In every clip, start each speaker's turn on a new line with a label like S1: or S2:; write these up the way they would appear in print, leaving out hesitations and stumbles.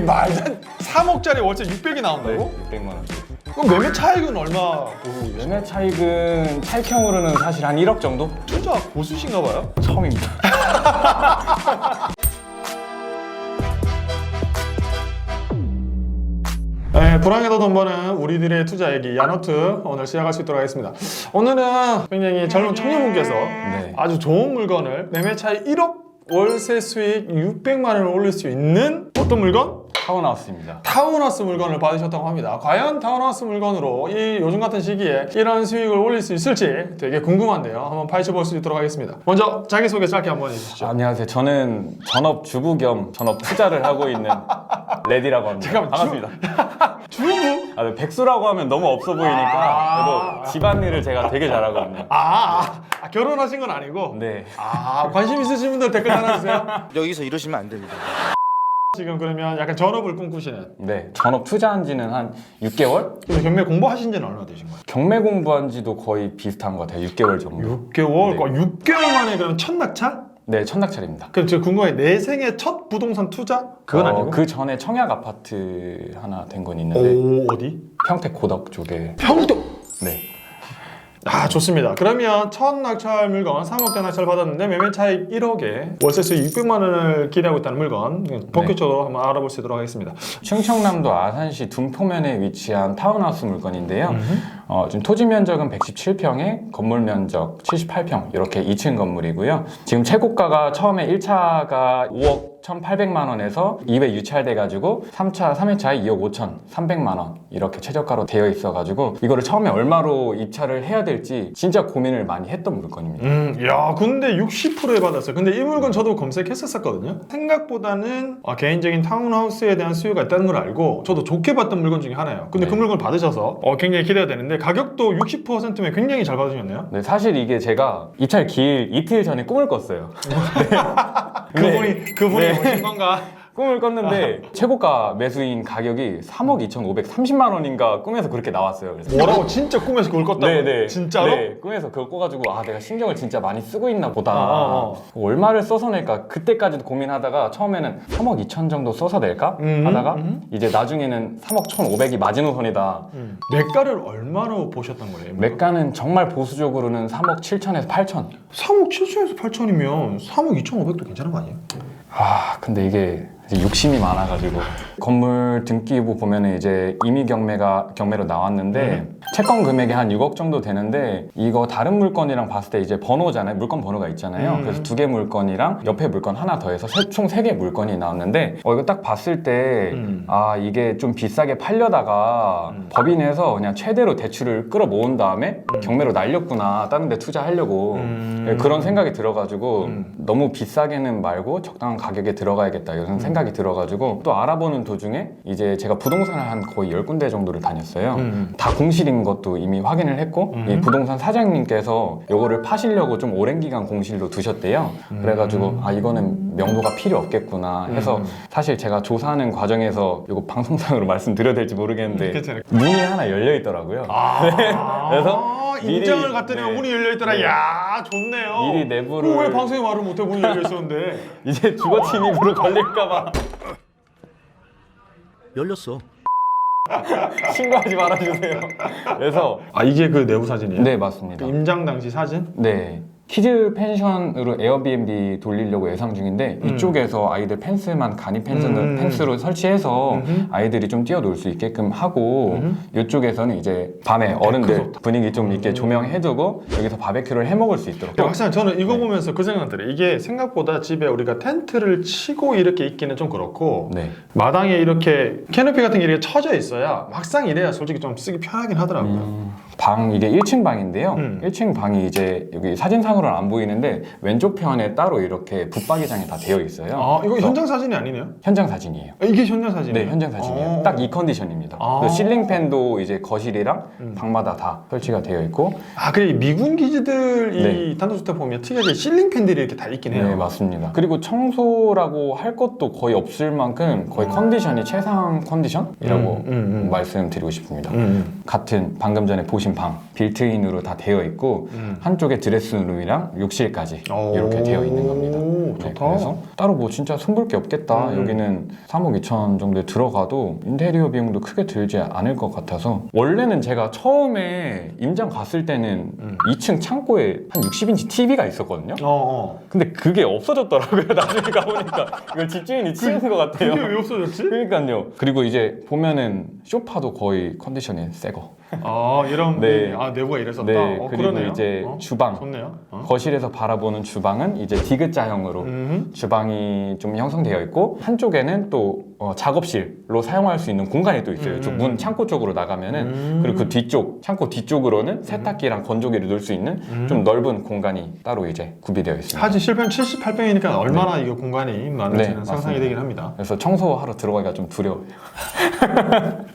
S1: 말도 3억짜리 월세 600이 나온다고?
S2: 600만 원.
S1: 그럼 매매 차익은 얼마?
S2: 매매 차익은 차익형으로는 사실 한 1억 정도?
S1: 진짜 고수신가 봐요?
S2: 처음입니다.
S1: 네, 불황에도 돈 버는 우리들의 투자 얘기 야노트 오늘 시작할 수 있도록 하겠습니다. 오늘은 굉장히 젊은 청년분께서 아주 좋은 물건을 매매 차익 1억 월세 수익 600만 원을 올릴 수 있는 어떤 물건?
S2: 타운하우스입니다.
S1: 타운하우스 물건을 받으셨다고 합니다. 과연 타운하우스 물건으로 이 요즘 같은 시기에 이런 수익을 올릴 수 있을지 되게 궁금한데요. 한번 파헤쳐 볼 수 있도록 하겠습니다. 먼저 자기소개 짧게 한번 해주시죠.
S2: 안녕하세요. 저는 전업 주부 겸 전업 투자를 하고 있는 레디라고 합니다.
S1: 잠깐만,
S2: 반갑습니다.
S1: 주부?
S2: 네, 백수라고 하면 너무 없어 보이니까 그래도 집안일을 제가 되게 잘하거든요.
S1: 결혼하신 건 아니고?
S2: 네.
S1: 관심 있으신 분들 댓글 달아주세요.
S3: 여기서 이러시면 안 됩니다.
S1: 지금 그러면 약간 전업을 꿈꾸시는?
S2: 네. 전업 투자한 지는 한 6개월?
S1: 그래서 경매 공부하신 지는 얼마나 되신 거예요?
S2: 경매 공부한 지도 거의 비슷한 것 같아요. 6개월 정도.
S1: 6개월?
S2: 네.
S1: 6개월 만에 그럼 첫 낙찰?
S2: 네, 첫 낙찰입니다.
S1: 그럼 제가 궁금해, 내 생애 첫 부동산 투자? 그건 아니고?
S2: 그 전에 청약 아파트 하나 된 건 있는데
S1: 어디?
S2: 평택 고덕 쪽에.
S1: 평택!
S2: 네.
S1: 좋습니다. 그러면 첫 낙찰 물건 3억대 낙찰 받았는데 매매 차익 1억에 월세 수익 600만 원을 기대하고 있다는 물건 본격적으로 한번 알아볼 수 있도록 하겠습니다.
S2: 충청남도 아산시 둔포면에 위치한 타운하우스 물건인데요. 지금 토지 면적은 117평에 건물 면적 78평 이렇게 2층 건물이고요. 지금 최고가가 처음에 1차가 5억 1,800만 원에서 2회 유찰돼가지고 3차, 3회차에 2억 5천 3백만 원 이렇게 최저가로 되어 있어가지고 이거를 처음에 얼마로 입찰을 해야 될지 진짜 고민을 많이 했던 물건입니다.
S1: 야, 근데 60%에 받았어요. 근데 이 물건 저도 검색했었거든요. 생각보다는 개인적인 타운하우스에 대한 수요가 있다는 걸 알고 저도 좋게 봤던 물건 중에 하나예요. 근데 그 물건을 받으셔서 굉장히 기대가 되는데 가격도 60%면 굉장히 잘 받으셨네요.
S2: 네, 사실 이게 제가 입찰 기일 이틀 전에 꿈을 꿨어요.
S1: 그분이 오신 건가?
S2: 꿈을 꿨는데 최고가 매수인 가격이 3억 2,530만 원인가 꿈에서 그렇게 나왔어요. 그래서
S1: 뭐라고? 진짜 꿈에서 그걸 꿨다고?
S2: 네네.
S1: 진짜로?
S2: 네, 꿈에서 그걸 꿔가지고 내가 신경을 진짜 많이 쓰고 있나 보다. 얼마를 써서 낼까? 그때까지도 고민하다가 처음에는 3억 2천 정도 써서 낼까? 하다가 이제 나중에는 3억 1,500이 마지노선이다.
S1: 매가를 얼마로 보셨던 거예요?
S2: 매가는 정말 보수적으로는 3억 7천에서 8천.
S1: 3억 7천에서 8천이면 3억 2,500도 괜찮은 거 아니에요?
S2: 근데 이게 욕심이 많아가지고 건물 등기부 보면은 이제 임의 경매로 나왔는데 채권 금액이 한 6억 정도 되는데 이거 다른 물건이랑 봤을 때 이제 번호잖아요. 물건 번호가 있잖아요. 그래서 2개 물건이랑 옆에 물건 하나 더해서 총 3개 물건이 나왔는데 이거 딱 봤을 때 이게 좀 비싸게 팔려다가 법인에서 그냥 최대로 대출을 끌어모은 다음에 경매로 날렸구나. 다른 데 투자하려고 그런 생각이 들어가지고 너무 비싸게는 말고 적당한 가격에 들어가야겠다 이런 생각이 들어가지고 또 알아보는 도중에 이제 제가 부동산을 한 거의 10군데 정도를 다녔어요. 다 공실인 것도 이미 확인을 했고 이 부동산 사장님께서 이거를 파시려고 좀 오랜 기간 공실로 두셨대요. 그래가지고 이거는 명도가 필요 없겠구나 해서 사실 제가 조사하는 과정에서 이거 방송상으로 말씀드려야 될지 모르겠는데 문이 하나 열려 있더라고요. 그래서
S1: 인정을 갔더니 문이 열려있더라. 야, 좋네요.
S2: 미리 내부를
S1: 왜 방송에 말을 못해? 문이 열려있었는데.
S2: 이제 주거 침입으로 걸릴까봐
S3: 열렸어.
S2: 신고하지 말아주세요. 그래서
S1: 이게 그 내부 사진이에요?
S2: 네, 맞습니다.
S1: 그 임장 당시 사진?
S2: 네. 키즈 펜션으로 에어비앤비 돌리려고 예상 중인데 이쪽에서 아이들 펜스만 간이 펜스로 설치해서 아이들이 좀 뛰어놀 수 있게끔 하고 이쪽에서는 이제 밤에 어른들 분위기 좀 있게 조명해두고 여기서 바베큐를 해먹을 수 있도록.
S1: 확실히 저는 이거 보면서 그 생각 들어요. 이게 생각보다 집에 우리가 텐트를 치고 이렇게 있기는 좀 그렇고 마당에 이렇게 캐노피 같은 게 이렇게 쳐져 있어야 막상 이래야 솔직히 좀 쓰기 편하긴 하더라고요.
S2: 이게 1층 방인데요. 1층 방이 이제 여기 사진상으로는 안 보이는데 왼쪽 편에 따로 이렇게 붙박이장이 다 되어 있어요.
S1: 이거 현장 사진이 아니네요?
S2: 현장 사진이에요.
S1: 이게 현장 사진이에요?
S2: 네, 현장 사진이에요. 딱 이 컨디션입니다. 실링팬도 이제 거실이랑 방마다 다 설치가 되어 있고.
S1: 그래 미군 기지들 이 단독주택 보면 특이하게 실링팬들이 이렇게 다 있긴 해요.
S2: 네, 맞습니다. 그리고 청소라고 할 것도 거의 없을 만큼 거의 컨디션이 최상 컨디션이라고 말씀드리고 싶습니다. 같은 방금 전에 보신 방 빌트인으로 다 되어 있고 한쪽에 드레스룸이랑 방이랑 욕실까지 이렇게 되어 있는 겁니다. 네,
S1: 좋다.
S2: 그래서 따로 뭐 진짜 손볼 게 없겠다. 여기는 3억 2천 정도에 들어가도 인테리어 비용도 크게 들지 않을 것 같아서 원래는 제가 처음에 임장 갔을 때는 2층 창고에 한 60인치 TV가 있었거든요. 근데 그게 없어졌더라고요. 나중에 가보니까 이거 집주인이 치운 것 같아요.
S1: 그게 왜 없어졌지?
S2: 그러니까요. 그리고 이제 보면은 소파도 거의 컨디션이 새거.
S1: 이런
S2: 네.
S1: 내부가 이랬었다.
S2: 네, 그리고
S1: 그러네요.
S2: 이제 주방.
S1: 좋네요.
S2: 거실에서 바라보는 주방은 이제 디귿자형으로 주방이 좀 형성되어 있고 한쪽에는 또 작업실로 사용할 수 있는 공간이 또 있어요. 저 문 창고 쪽으로 나가면은 그리고 그 뒤쪽 창고 뒤쪽으로는 세탁기랑 건조기를 넣을 수 있는 좀 넓은 공간이 따로 이제 구비되어 있습니다.
S1: 하지 실평 78평이니까 얼마나 이게 공간이 많은지는
S2: 네,
S1: 상상이
S2: 맞습니다.
S1: 되긴 합니다.
S2: 그래서 청소하러 들어가기가 좀 두려워요.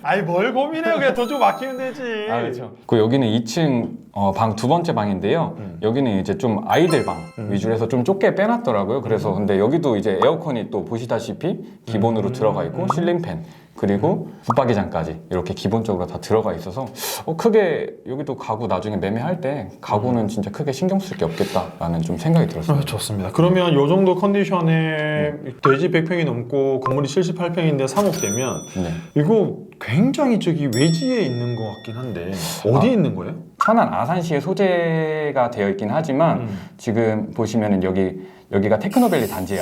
S1: 아이 뭘 고민해요? 그냥 돈 좀 맡기면 되지.
S2: 그렇죠. 그 여기는 2층 방 두 번째 방인데요. 여기는 이제 좀 아이들 방 위주로 해서 좀 좁게 빼놨더라고요. 그래서 근데 여기도 이제 에어컨이 또 보시다시피 기본으로 들어가 있고 실링팬 그리고 붙박이장까지 이렇게 기본적으로 다 들어가 있어서 크게 여기도 가구 나중에 매매할 때 가구는 진짜 크게 신경 쓸 게 없겠다라는 좀 생각이 들었어요.
S1: 좋습니다. 그러면 이 정도 컨디션에 대지 100평이 넘고 건물이 78평인데 3억 되면 이거 굉장히 저기 외지에 있는 것 같긴 한데 어디에 있는 거예요?
S2: 천안 아산시에 소재가 되어 있긴 하지만 지금 보시면은 여기가 테크노밸리 단지의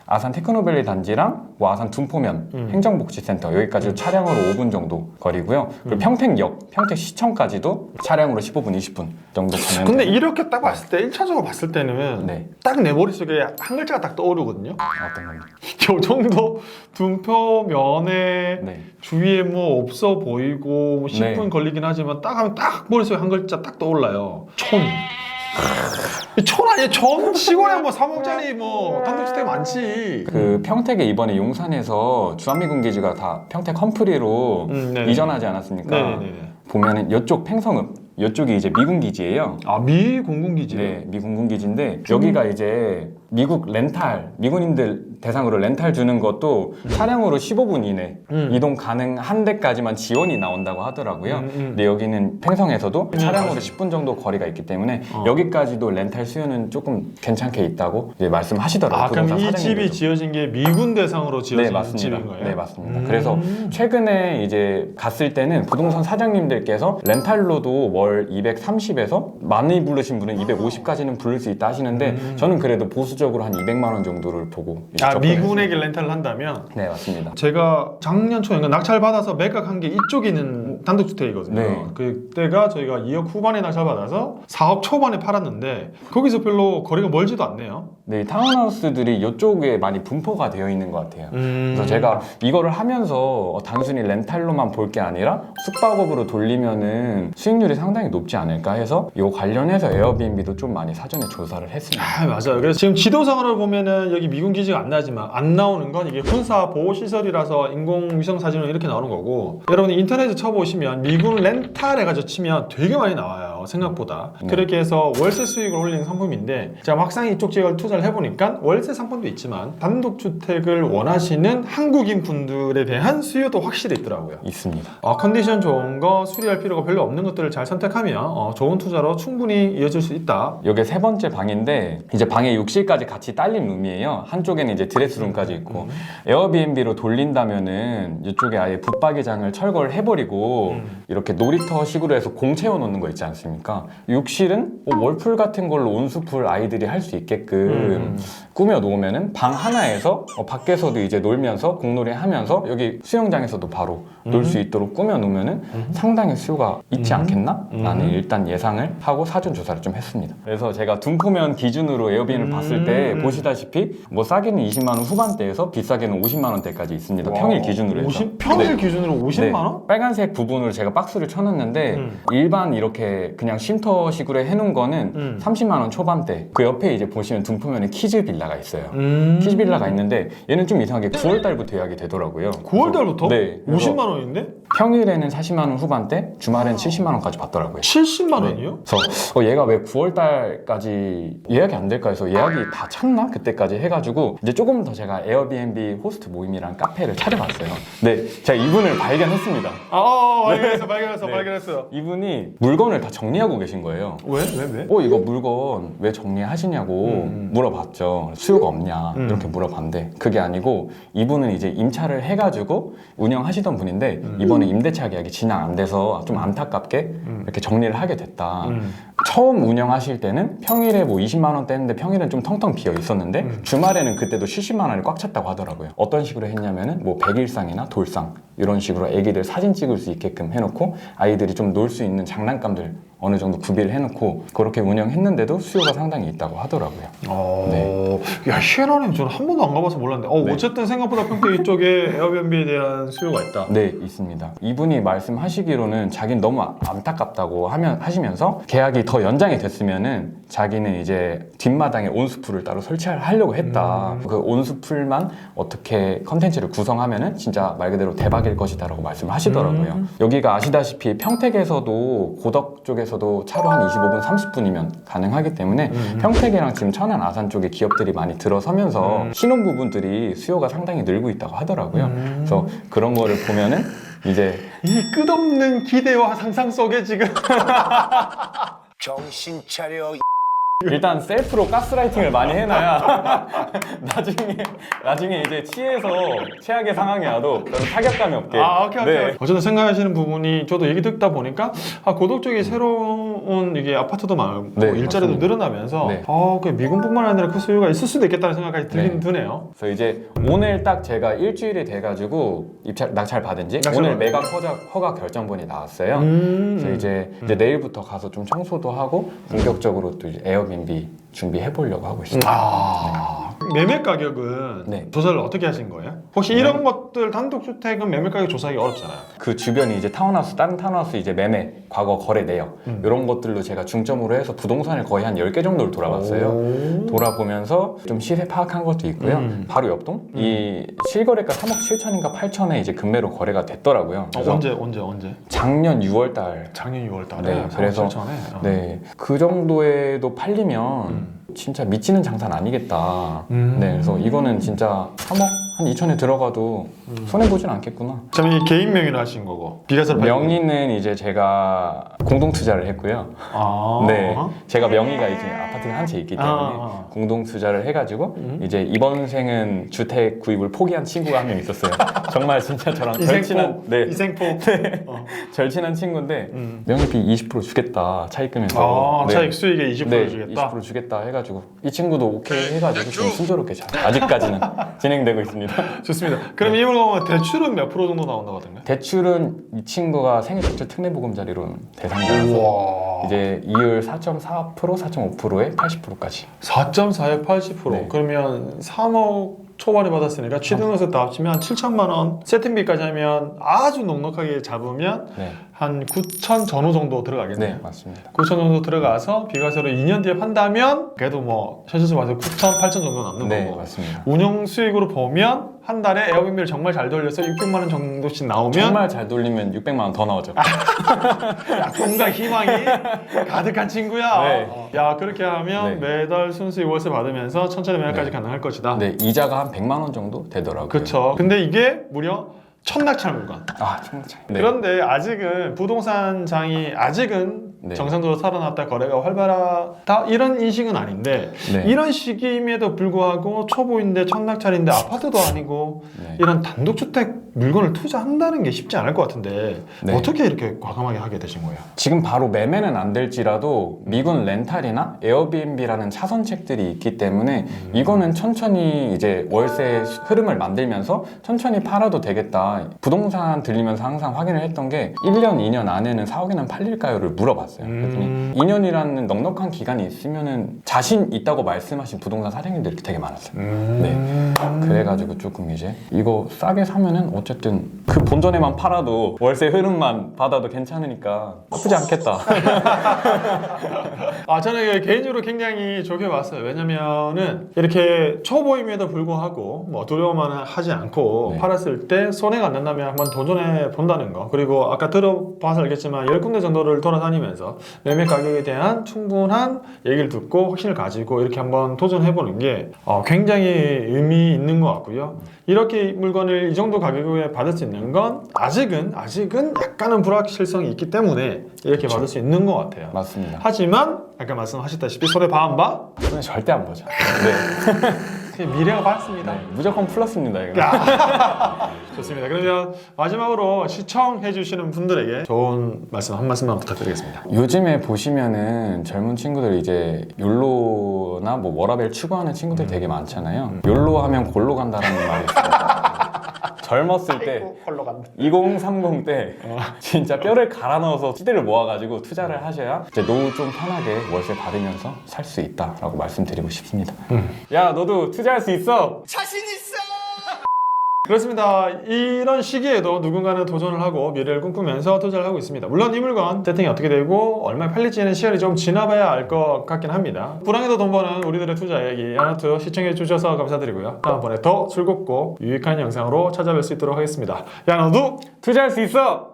S2: 아산 테크노밸리 단지랑 뭐 아산 둔포면 행정복지센터 여기까지 차량으로 5분 정도 거리고요. 그리고 평택역, 평택시청까지도 차량으로 15분, 20분 정도 가면
S1: 근데 이렇게 딱 봤을 때 1차적으로 봤을 때는
S2: 네.
S1: 딱 내 머릿속에 한 글자가 딱 떠오르거든요.
S2: 어떤 겁니까?
S1: 요 정도 둔포면에
S2: 네.
S1: 주위에 뭐 없어 보이고 10분
S2: 네.
S1: 걸리긴 하지만 딱 하면 딱 머릿속에 한 글자 딱 떠올라요. 촌. 촌 아니에요? 촌? 시골에 뭐 3억짜리 뭐 단독주택 많지.
S2: 그 평택에 이번에 용산에서 주한미군기지가 다 평택 험프리로
S1: 네네.
S2: 이전하지 않았습니까?
S1: 네네네.
S2: 보면은 이쪽 팽성읍 이쪽이 이제 미군기지예요.
S1: 미 공군기지요?
S2: 네, 미 공군기지인데 여기가 이제 미국 렌탈, 미군인들 대상으로 렌탈 주는 것도 차량으로 15분 이내 이동 가능한 데까지만 지원이 나온다고 하더라고요. 근데 여기는 팽성에서도 차량으로 10분 정도 거리가 있기 때문에 여기까지도 렌탈 수요는 조금 괜찮게 있다고 이제 말씀하시더라고요.
S1: 그럼
S2: 부동산
S1: 이 집이
S2: 사장님들도.
S1: 지어진 게 미군 대상으로
S2: 네,
S1: 지어진
S2: 맞습니다.
S1: 집인 거예요?
S2: 네, 맞습니다. 그래서 최근에 이제 갔을 때는 부동산 사장님들께서 렌탈로도 월 230에서 많이 부르신 분은 250까지는 부를 수 있다 하시는데 저는 그래도 보수적으로 한 200만 원 정도를 보고 이제 접근을
S1: 미군에게
S2: 했습니다.
S1: 렌탈을 한다면?
S2: 네, 맞습니다.
S1: 제가 작년 초에 낙찰받아서 매각한 게 이쪽에 있는 단독주택이거든요.
S2: 네.
S1: 그때가 저희가 2억 후반에 낙찰받아서 4억 초반에 팔았는데 거기서 별로 거리가 멀지도 않네요.
S2: 네, 이 타운하우스들이 이쪽에 많이 분포가 되어 있는 것 같아요. 그래서 제가 이거를 하면서 단순히 렌탈로만 볼 게 아니라 숙박업으로 돌리면은 수익률이 상당히 높지 않을까 해서 이거 관련해서 에어비앤비도 좀 많이 사전에 조사를 했습니다.
S1: 맞아요. 그래서 지금 지도상으로 보면은 여기 미군 기지가 안 나지만 안 나오는 건 이게 군사 보호 시설이라서 인공위성 사진으로 이렇게 나오는 거고 여러분 인터넷에 쳐보시면 미군 렌탈 해가지고 치면 되게 많이 나와요. 생각보다. 그렇게 해서 월세 수익을 올리는 상품인데 제가 막상 이쪽 지역을 투자를 해보니까 월세 상품도 있지만 단독주택을 원하시는 한국인 분들에 대한 수요도 확실히 있더라고요.
S2: 있습니다.
S1: 컨디션 좋은 거 수리할 필요가 별로 없는 것들을 잘 선택하면 좋은 투자로 충분히 이어질 수 있다.
S2: 이게 세 번째 방인데 이제 방에 욕실까지 같이 딸린 룸이에요. 한쪽에는 이제 드레스룸까지 있고 에어비앤비로 돌린다면은 이쪽에 아예 붙박이장을 철거를 해버리고 이렇게 놀이터식으로 해서 공 채워놓는 거 있지 않습니까? 욕실은 월풀 같은 걸로 온수풀 아이들이 할 수 있게끔 꾸며 놓으면은 방 하나에서 밖에서도 이제 놀면서 공놀이 하면서 여기 수영장에서도 바로 놀 수 있도록 꾸며 놓으면은 상당히 수요가 있지 않겠나? 라는 일단 예상을 하고 사전 조사를 좀 했습니다. 그래서 제가 둔포면 기준으로 에어비앤을 봤을 때 보시다시피 뭐 싸게는 20만 원 후반대에서 비싸게는 50만 원대까지 있습니다. 평일 기준으로 해서.
S1: 평일 기준으로 50만 원?
S2: 빨간색 부분으로 제가 박스를 쳐놨는데 일반 이렇게 그냥 쉼터식으로 해놓은 거는 30만 원 초반대. 그 옆에 이제 보시면 둔포면에 키즈 빌라 키즈빌라가 있어요. 키즈빌라가 있는데 얘는 좀 이상하게 9월 달부터 예약이 되더라고요.
S1: 9월 달부터?
S2: 네.
S1: 50만 원인데?
S2: 평일에는 40만 원 후반대, 주말엔 70만 원까지 받더라고요.
S1: 70만 원이요?
S2: 그래서 얘가 왜 9월 달까지 예약이 안 될까 해서 예약이 다 찼나? 그때까지 해가지고 이제 조금 더 제가 에어비앤비 호스트 모임이랑 카페를 찾아봤어요. 네, 제가 이분을 발견했습니다.
S1: 발견했어요.
S2: 이분이 물건을 다 정리하고 계신 거예요.
S1: 왜?
S2: 이거 물건 왜 정리하시냐고 물어봤죠. 수요가 없냐 이렇게 물어봤는데 그게 아니고 이분은 이제 임차를 해가지고 운영하시던 분인데 이번에 임대차 계약이 진행 안 돼서 좀 안타깝게 이렇게 정리를 하게 됐다. 처음 운영하실 때는 평일에 뭐 20만 원대 했는데 평일은 좀 텅텅 비어 있었는데 주말에는 그때도 70만 원이 꽉 찼다고 하더라고요. 어떤 식으로 했냐면은 뭐 백일상이나 돌상 이런 식으로 애기들 사진 찍을 수 있게끔 해놓고 아이들이 좀 놀 수 있는 장난감들 어느 정도 구비를 해놓고 그렇게 운영했는데도 수요가 상당히 있다고 하더라고요. 네.
S1: 야, 희한하네. 저는 한 번도 안 가봐서 몰랐는데.
S2: 네.
S1: 어쨌든 생각보다 평택 이쪽에 에어비앤비에 대한 수요가 있다.
S2: 네, 있습니다. 이분이 말씀하시기로는 자기는 너무 안타깝다고 하시면서 계약이 더 연장이 됐으면은 자기는 이제 뒷마당에 온수풀을 따로 설치하려고 했다. 그 온수풀만 어떻게 컨텐츠를 구성하면은 진짜 말 그대로 대박일 것이다라고 말씀을 하시더라고요. 여기가 아시다시피 평택에서도 고덕 쪽에서도 차로 한 25분, 30분이면 가능하기 때문에 평택이랑 지금 천안, 아산 쪽에 기업들이 많이 들어서면서 신혼부부들이 수요가 상당히 늘고 있다고 하더라고요. 그래서 그런 거를 보면은 이제
S1: 이 끝없는 기대와 상상 속에 지금
S3: 정신 차려.
S2: 일단 셀프로 가스라이팅을 많이 해놔야 나중에 이제 취해서 최악의 상황이 와도 별로 타격감이 없게.
S1: 오케이. 어쨌든 생각하시는 부분이 저도 얘기 듣다 보니까 고덕 쪽에 새로운 이게 아파트도 많고
S2: 네,
S1: 일자리도
S2: 맞습니다.
S1: 늘어나면서
S2: 네.
S1: 그 미군뿐만 아니라 그 수요가 있을 수도 있겠다는 생각까지 들긴 드네요.
S2: 그래서 이제 오늘 딱 제가 일주일이 돼가지고 낙찰 받은 지 오늘 매각 허가 결정본이 나왔어요. 그래서 이제 내일부터 가서 좀 청소도 하고 본격적으로 또 이제 에어비앤비 준비해 보려고 하고 있습니다.
S1: 매매 가격은
S2: 네.
S1: 조사를 어떻게 하신 거예요? 혹시 이런 것들 단독주택은 매매 가격 조사하기 어렵잖아요.
S2: 그 주변이 이제 타운하우스, 다른 타운하우스 이제 매매, 과거 거래 내역 이런 것들로 제가 중점으로 해서 부동산을 거의 한 10개 정도를 돌아봤어요. 돌아보면서 좀 시세 파악한 것도 있고요. 바로 옆동? 이 실거래가 3억 7천인가 8천에 이제 금매로 거래가 됐더라고요.
S1: 언제?
S2: 작년 6월 달.
S1: 작년 6월 달에.
S2: 네, 그래서 네, 그 정도에도 팔리면 진짜 미치는 장사는 아니겠다. 네, 그래서 이거는 진짜 3억 한 2천에 들어가도 손해보진 않겠구나.
S1: 그럼 이 개인 명의로 하신 거고 비과세로
S2: 명의는 이제 제가 공동 투자를 했고요. 네, 제가 명의가 이제 아파트가 한 채 있기 때문에 공동 투자를 해가지고 이제 이번 생은 주택 구입을 포기한 친구가 한 명 있었어요. 정말 진짜 저랑 절친한
S1: 이생포
S2: 절친한 친구인데 명의비 20% 주겠다 차입금에서.
S1: 차익 수익의 20% 주겠다.
S2: 20% 주겠다 해가지고 이 친구도 오케이 해가지고 좀 순조롭게 아직까지는 진행되고 있습니다.
S1: 좋습니다. 그럼 이 물건 대출은 몇 프로 정도 나온다고 하던가요?
S2: 대출은 이 친구가 생애 첫째 특례보금자리로는 대상자라서 이제 이율 4.4%, 4.5%에 80%까지.
S1: 4.4에 80%.
S2: 네.
S1: 그러면 3억 초반에 받았으니까 취등에서 다 합치면 한 7천만 원 세팅비까지 하면 아주 넉넉하게 잡으면
S2: 네,
S1: 한 9천 전후 정도 들어가겠네요.
S2: 네 맞습니다.
S1: 9천 정도 들어가서 비과세로 2년 뒤에 판다면 그래도 뭐 현실적으로 봐서 9천, 8천 정도 남는
S2: 네
S1: 거고
S2: 맞습니다.
S1: 운영 수익으로 보면 한 달에 에어비앤비를 정말 잘 돌려서 600만 원 정도씩 나오면
S2: 정말 잘 돌리면 600만 원 더 나오죠.
S1: 꿈과 희망이 가득한 친구야.
S2: 네.
S1: 야 그렇게 하면
S2: 네.
S1: 매달 순수익 월세 받으면서 천천히 매매까지 가능할 것이다.
S2: 네, 이자가 한 100만 원 정도 되더라고요.
S1: 그렇죠. 근데 이게 무려 첫낙찰 물건.
S2: 정말. 네.
S1: 그런데 아직은 부동산장이 아직은
S2: 네.
S1: 정상적으로 살아났다 거래가 활발하다 이런 인식은 아닌데
S2: 네.
S1: 이런 시기임에도 불구하고 초보인데 첫낙찰인데 아파트도 아니고
S2: 네.
S1: 이런 단독주택 물건을 투자한다는 게 쉽지 않을 것 같은데
S2: 네.
S1: 어떻게 이렇게 과감하게 하게 되신 거예요?
S2: 지금 바로 매매는 안 될지라도 미군 렌탈이나 에어비앤비라는 차선책들이 있기 때문에 이거는 천천히 이제 월세 흐름을 만들면서 천천히 팔아도 되겠다. 부동산 들리면서 항상 확인을 했던 게 1년, 2년 안에는 4억에는 팔릴까요를 물어봤어요. 그랬더니 2년이라는 넉넉한 기간이 있으면은 자신 있다고 말씀하신 부동산 사장님들이 되게 많았어요. 네. 그래가지고 조금 이제 이거 싸게 사면은 어쨌든 그 본전에만 팔아도 월세 흐름만 받아도 괜찮으니까 나쁘지 않겠다.
S1: 저는 개인적으로 굉장히 좋게 봤어요. 왜냐면은 이렇게 초보임에도 불구하고 뭐 두려워만 하지 않고
S2: 네.
S1: 팔았을 때 손해가 안 난다면 한번 도전해 본다는 거. 그리고 아까 들어봐서 알겠지만 10군데 정도를 돌아다니면서 매매 가격에 대한 충분한 얘기를 듣고 확신을 가지고 이렇게 한번 도전해 보는 게 굉장히 의미 있는 것 같고요. 이렇게 물건을 이 정도 가격에 받을 수 있는 건 아직은 약간은 불확실성이 있기 때문에 이렇게 받을 수 있는 것 같아요.
S2: 맞습니다.
S1: 하지만 아까 말씀하셨다시피 손해 봐 안 봐?
S2: 저는 절대 안 보죠. 네.
S1: 미래가 밝습니다.
S2: 무조건 플러스입니다. 이거.
S1: 좋습니다. 그러면 마지막으로 시청해주시는 분들에게 좋은 말씀 한 말씀만 부탁드리겠습니다.
S2: 요즘에 보시면은 젊은 친구들 이제 욜로나 뭐 워라밸 추구하는 친구들 되게 많잖아요. 욜로 하면 골로 간다라는 말이 있어요. 젊었을 때 2030 때 진짜 뼈를 갈아 넣어서 시대를 모아가지고 투자를 하셔야 이제 노후 좀 편하게 월세 받으면서 살 수 있다라고 말씀드리고 싶습니다. 야, 너도 투자할 수 있어.
S1: 그렇습니다. 이런 시기에도 누군가는 도전을 하고 미래를 꿈꾸면서 투자를 하고 있습니다. 물론 이 물건 세팅이 어떻게 되고 얼마에 팔릴지는 시간이 좀 지나봐야 알 것 같긴 합니다. 불황에도 돈 버는 우리들의 투자 이야기 야노투 시청해 주셔서 감사드리고요. 다음번에 더 즐겁고 유익한 영상으로 찾아뵐 수 있도록 하겠습니다. 야노투
S2: 투자할 수 있어.